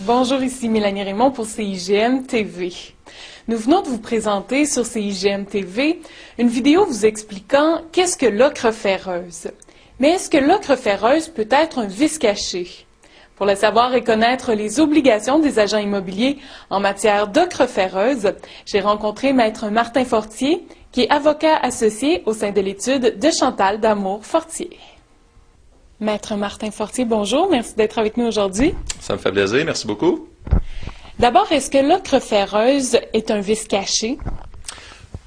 Bonjour, ici Mélanie Raymond pour CIGM TV. Nous venons de vous présenter sur CIGM TV une vidéo vous expliquant qu'est-ce que l'ocre ferreuse. Mais est-ce que l'ocre ferreuse peut être un vice caché? Pour le savoir et connaître les obligations des agents immobiliers en matière d'ocre ferreuse, j'ai rencontré Maître Martin Fortier, qui est avocat associé au sein de l'étude de Chantal Damour-Fortier. Maître Martin Fortier, bonjour, merci d'être avec nous aujourd'hui. Ça me fait plaisir, merci beaucoup. D'abord, est-ce que l'ocre ferreuse est un vice caché?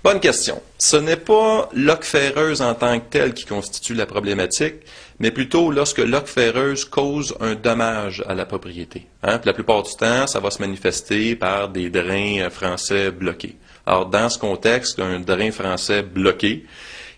Bonne question. Ce n'est pas l'ocre ferreuse en tant que telle qui constitue la problématique, mais plutôt lorsque l'ocre ferreuse cause un dommage à la propriété. Puis la plupart du temps, ça va se manifester par des drains français bloqués. Alors, dans ce contexte, un drain français bloqué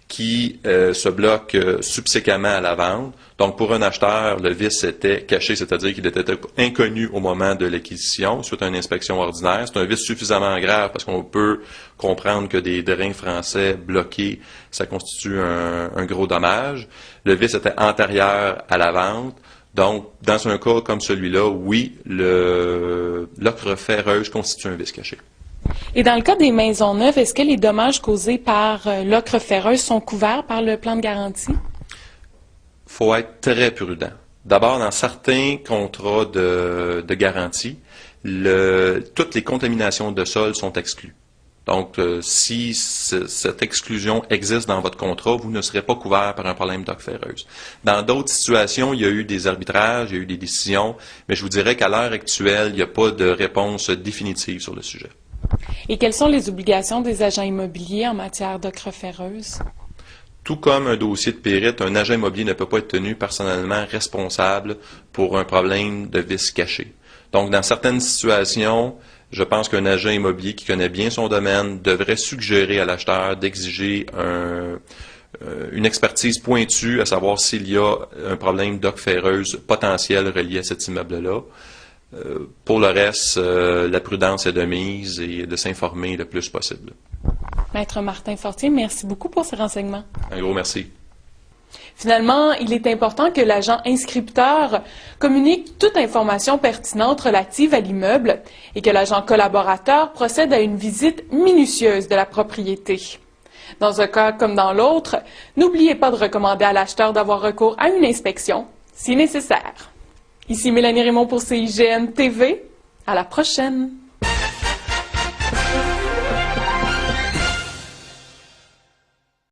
qui se bloque subséquemment à la vente. Donc, pour un acheteur, le vice était caché, c'est-à-dire qu'il était inconnu au moment de l'acquisition, suite à une inspection ordinaire. C'est un vice suffisamment grave parce qu'on peut comprendre que des drains français bloqués, ça constitue un gros dommage. Le vice était antérieur à la vente. Donc, dans un cas comme celui-là, oui, l'ocre ferreuse constitue un vice caché. Et dans le cas des maisons neuves, est-ce que les dommages causés par l'ocre ferreuse sont couverts par le plan de garantie? Il faut être très prudent. D'abord, dans certains contrats de garantie, toutes les contaminations de sol sont exclues. Donc, si cette exclusion existe dans votre contrat, vous ne serez pas couvert par un problème d'ocre ferreuse. Dans d'autres situations, il y a eu des arbitrages, il y a eu des décisions, mais je vous dirais qu'à l'heure actuelle, il n'y a pas de réponse définitive sur le sujet. Et quelles sont les obligations des agents immobiliers en matière d'ocre ferreuse? Tout comme un dossier de périte, un agent immobilier ne peut pas être tenu personnellement responsable pour un problème de vice caché. Donc, dans certaines situations, je pense qu'un agent immobilier qui connaît bien son domaine devrait suggérer à l'acheteur d'exiger une expertise pointue, à savoir s'il y a un problème d'ocre ferreuse potentiel relié à cet immeuble-là. Pour le reste, la prudence est de mise et de s'informer le plus possible. Maître Martin Fortier, merci beaucoup pour ces renseignements. Un gros merci. Finalement, il est important que l'agent inscripteur communique toute information pertinente relative à l'immeuble et que l'agent collaborateur procède à une visite minutieuse de la propriété. Dans un cas comme dans l'autre, n'oubliez pas de recommander à l'acheteur d'avoir recours à une inspection, si nécessaire. Ici Mélanie Raymond pour CIGM TV. À la prochaine!